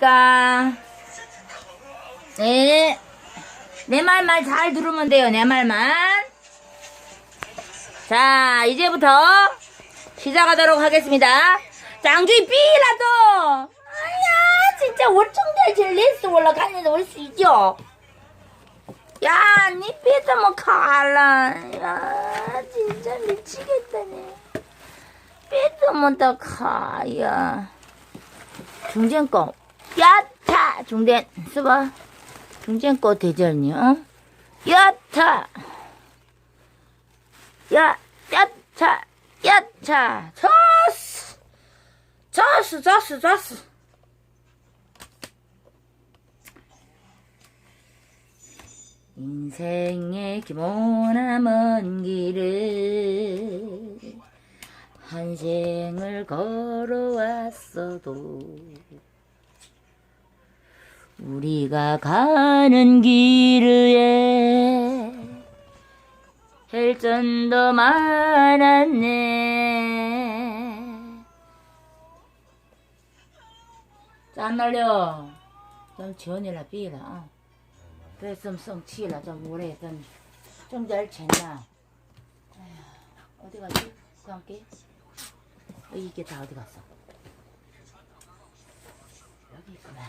안녕하십니까. 네. 내 말만 잘 들으면 돼요. 내 말만. 자, 이제부터 시작하도록 하겠습니다. 장주이 삐라도. 아야, 진짜 월청잘 질리스 올라가는데 올 수 있죠? 야, 니 삐도 뭐 갈라. 야, 진짜 미치겠다네. 삐도 뭐다 가야. 중전 거. 야타! 중전, 써봐. 중전 거 대전이요. 어? 야타! 야차! 야차! 좋스! 좋스, 좋스, 좋스! 인생의 기모나먼 길을 한 생을 걸어왔어도 우리가 가는 길에 헬전도 많았네. 짠 날려. 좀 지원해라 삐라. 그래 좀 성치라 좀 오래 좀 잘 챘나. 어디 갔지? 그 함께? 이게 다 어디 갔어? 여기 있구나.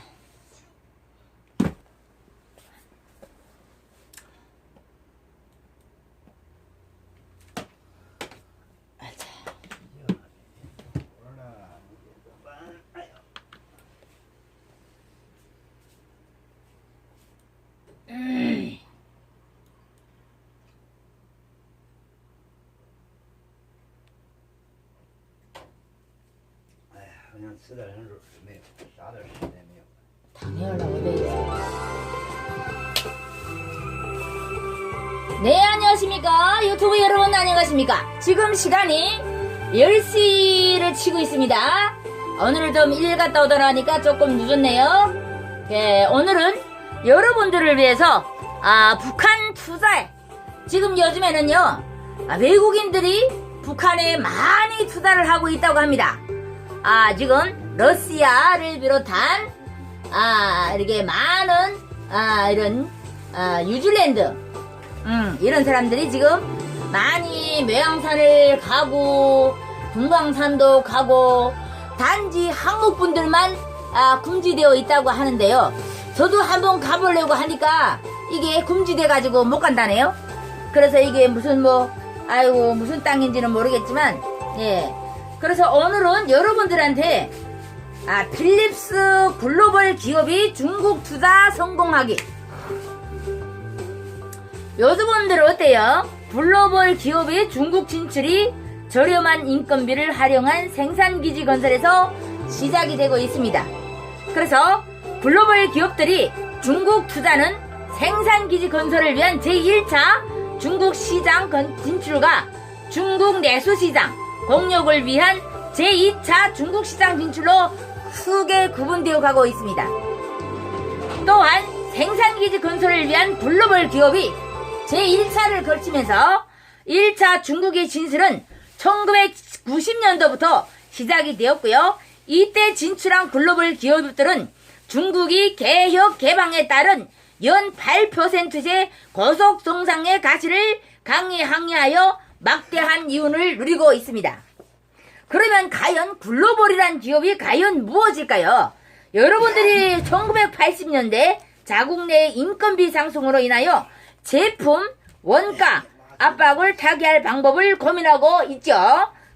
그냥 쓰다는 没有，啥点时间没有。 당연하라고 돼 있어. 네, 안녕하십니까. 유튜브 여러분 안녕하십니까. 지금 시간이 10시를 치고 있습니다. 오늘은 좀 일 갔다 오다 나니까 조금 늦었네요. 네, 오늘은 여러분들을 위해서 북한 투자에 지금 요즘에는요 외국인들이 북한에 많이 투자를 하고 있다고 합니다. 지금 러시아를 비롯한 이렇게 많은 이런 뉴질랜드 이런 사람들이 지금 많이 매양산을 가고 금강산도 가고 단지 한국분들만 금지되어 있다고 하는데요. 저도 한번 가보려고 하니까 이게 금지돼 가지고 못 간다네요. 그래서 이게 무슨 무슨 땅인지는 모르겠지만 예. 그래서 오늘은 여러분들한테 필립스 글로벌 기업이 중국 투자 성공하기. 여러분들 어때요? 글로벌 기업의 중국 진출이 저렴한 인건비를 활용한 생산기지 건설에서 시작이 되고 있습니다. 그래서 글로벌 기업들이 중국 투자는 생산기지 건설을 위한 제1차 중국 시장 진출과 중국 내수시장 공격을 위한 제2차 중국 시장 진출로 크게 구분되어 가고 있습니다. 또한 생산기지 건설을 위한 글로벌 기업이 제1차를 거치면서 1차 중국의 진출은 1990년도부터 시작이 되었고요. 이때 진출한 글로벌 기업들은 중국이 개혁 개방에 따른 연 8%의 고속 정상의 가치를 항의하여 막대한 이윤을 누리고 있습니다. 그러면 과연 글로벌이란 기업이 과연 무엇일까요? 여러분들이 1980년대 자국 내 인건비 상승으로 인하여 제품 원가 압박을 타개할 방법을 고민하고 있죠.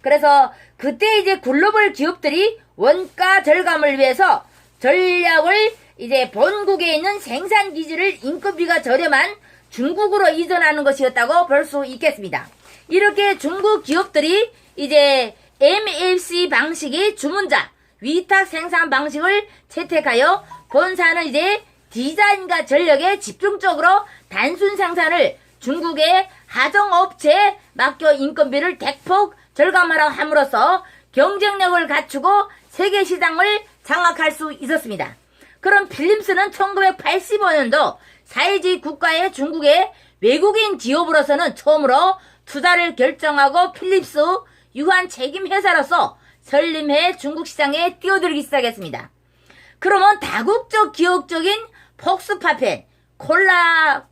그래서 그때 이제 글로벌 기업들이 원가 절감을 위해서 전략을 이제 본국에 있는 생산 기지를 인건비가 저렴한 중국으로 이전하는 것이었다고 볼 수 있겠습니다. 이렇게 중국 기업들이 이제 MLC 방식의 주문자 위탁 생산 방식을 채택하여 본사는 이제 디자인과 전력에 집중적으로 단순 생산을 중국의 하정업체에 맡겨 인건비를 대폭 절감하라 함으로써 경쟁력을 갖추고 세계 시장을 장악할 수 있었습니다. 그럼 필립스는 1985년도 사회주의 국가의 중국의 외국인 기업으로서는 처음으로 투자를 결정하고 필립스 유한 책임 회사로서 설림해 중국 시장에 뛰어들기 시작했습니다. 그러면 다국적 기업적인 폭스바펜, 콜라,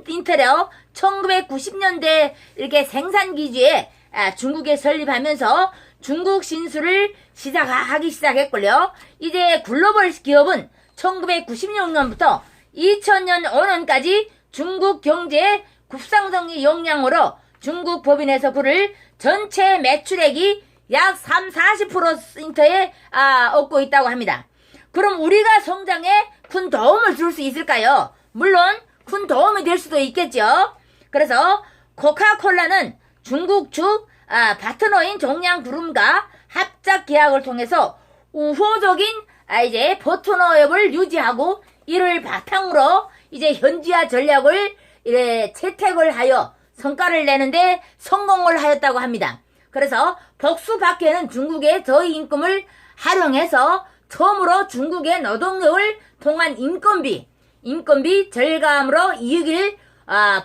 인테리어 1990년대 이렇게 생산기지에 중국에 설립하면서 중국 진출을 하기 시작했고요. 이제 글로벌 기업은 1996년부터 2000년 5년까지 중국 경제의 급상승의 영향으로 중국 법인에서 그를 전체 매출액이 약 40%에 얻고 있다고 합니다. 그럼 우리가 성장에 큰 도움을 줄 수 있을까요? 물론 큰 도움이 될 수도 있겠죠. 그래서 코카콜라는 중국 측 파트너인 종량그룹과 합작 계약을 통해서 우호적인 이제 파트너업을 유지하고 이를 바탕으로 이제 현지화 전략을 채택을 하여 성과를 내는데 성공을 하였다고 합니다. 그래서 복수박해는 중국의 저임금을 활용해서 처음으로 중국의 노동력을 통한 인건비 절감으로 이익을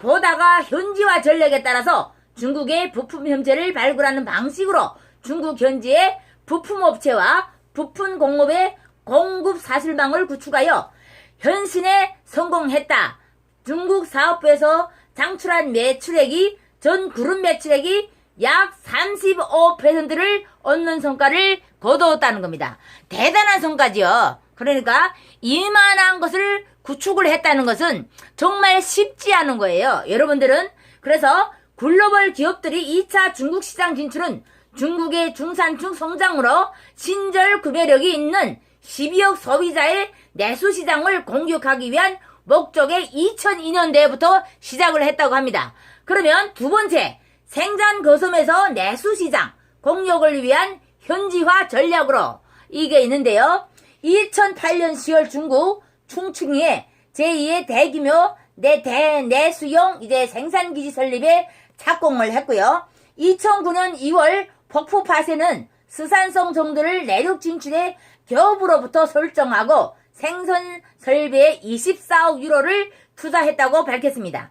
보다가 현지화 전략에 따라서 중국의 부품 현재를 발굴하는 방식으로 중국 현지의 부품업체와 부품 공업의 공급 사슬망을 구축하여 현신에 성공했다. 중국 사업부에서 창출한 매출액이 전 그룹 매출액이 약 35%를 얻는 성과를 거두었다는 겁니다. 대단한 성과지요. 그러니까 이만한 것을 구축을 했다는 것은 정말 쉽지 않은 거예요. 여러분들은 그래서 글로벌 기업들이 2차 중국 시장 진출은 중국의 중산층 성장으로 신절 구매력이 있는 12억 소비자의 내수 시장을 공격하기 위한 목적에 2002년대부터 시작을 했다고 합니다. 그러면 두 번째, 생산 거점에서 내수 시장 공격을 위한 현지화 전략으로 이게 있는데요. 2008년 10월 중국 충칭에 제2의 대규모 내수용 이제 생산기지 설립에 착공을 했고요. 2009년 2월 폭포파세는 수산성 정도를 내륙 진출에 기업으로부터 설정하고 생선 설비에 24억 유로를 투자했다고 밝혔습니다.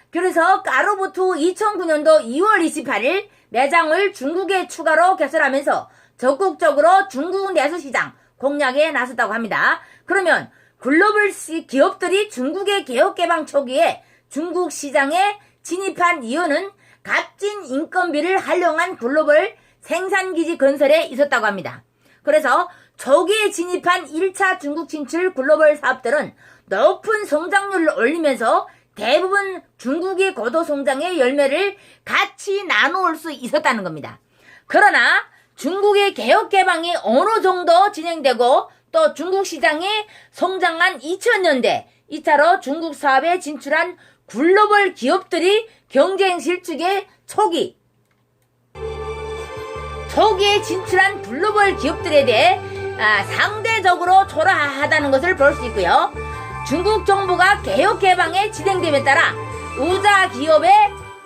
그래서 까로부트 2009년도 2월 28일 매장을 중국에 추가로 개설하면서 적극적으로 중국 내수시장 공략에 나섰다고 합니다. 그러면 글로벌 기업들이 중국의 개혁개방 초기에 중국 시장에 진입한 이유는 값진 인건비를 활용한 글로벌 생산기지 건설에 있었다고 합니다. 그래서 초기에 진입한 1차 중국 진출 글로벌 사업들은 높은 성장률을 올리면서 대부분 중국의 고도 성장의 열매를 같이 나누을 수 있었다는 겁니다. 그러나 중국의 개혁 개방이 어느 정도 진행되고 또 중국 시장이 성장한 2000년대 2차로 중국 사업에 진출한 글로벌 기업들이 경쟁 실적의 초기에 진출한 글로벌 기업들에 대해 상대적으로 초라하다는 것을 볼 수 있고요. 중국 정부가 개혁 개방에 진행됨에 따라 우자 기업에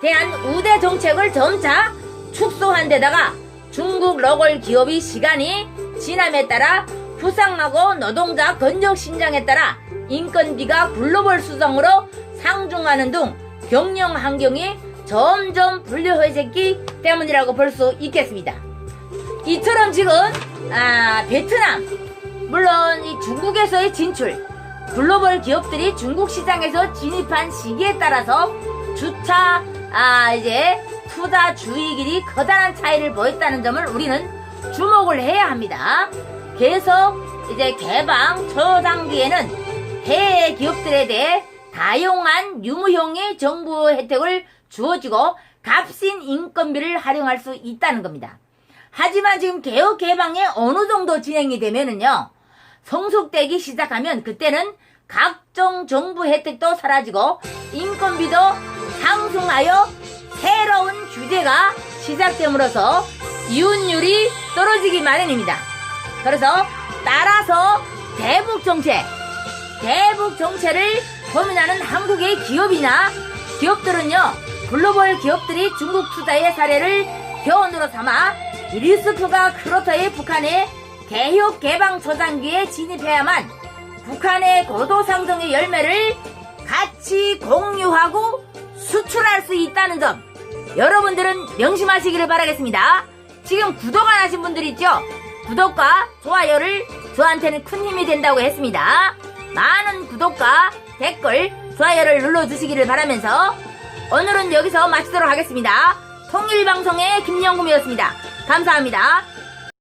대한 우대 정책을 점차 축소한 데다가 중국 로컬 기업이 시간이 지남에 따라 부상하고 노동자 건적 신장에 따라 인건비가 글로벌 수정으로 상중하는 등 경영 환경이 점점 불리해졌기 때문이라고 볼 수 있겠습니다. 이처럼 지금 베트남 물론 이 중국에서의 진출 글로벌 기업들이 중국 시장에서 진입한 시기에 따라서 주차 이제 투자 주의길이 커다란 차이를 보였다는 점을 우리는 주목을 해야 합니다. 계속 이제 개방 초장기에는 해외 기업들에 대해 다용한 유무형의 정부 혜택을 주어지고 값진 인건비를 활용할 수 있다는 겁니다. 하지만 지금 개혁 개방이 어느 정도 진행이 되면은요, 성숙되기 시작하면 그때는 각종 정부 혜택도 사라지고 인건비도 상승하여 새로운 규제가 시작됨으로써 이윤율이 떨어지기 마련입니다. 그래서 따라서 대북 정체를 고민하는 한국의 기업들은요, 글로벌 기업들이 중국 투자의 사례를 교훈으로 삼아 리스크가 그렇다의 북한의 개혁 개방 초장기에 진입해야만 북한의 고도 상승의 열매를 같이 공유하고 수출할 수 있다는 점 여러분들은 명심하시기를 바라겠습니다. 지금 구독 안 하신 분들 있죠? 구독과 좋아요를 저한테는 큰 힘이 된다고 했습니다. 많은 구독과 댓글, 좋아요를 눌러주시기를 바라면서 오늘은 여기서 마치도록 하겠습니다. 통일방송의 김영금이었습니다. 감사합니다.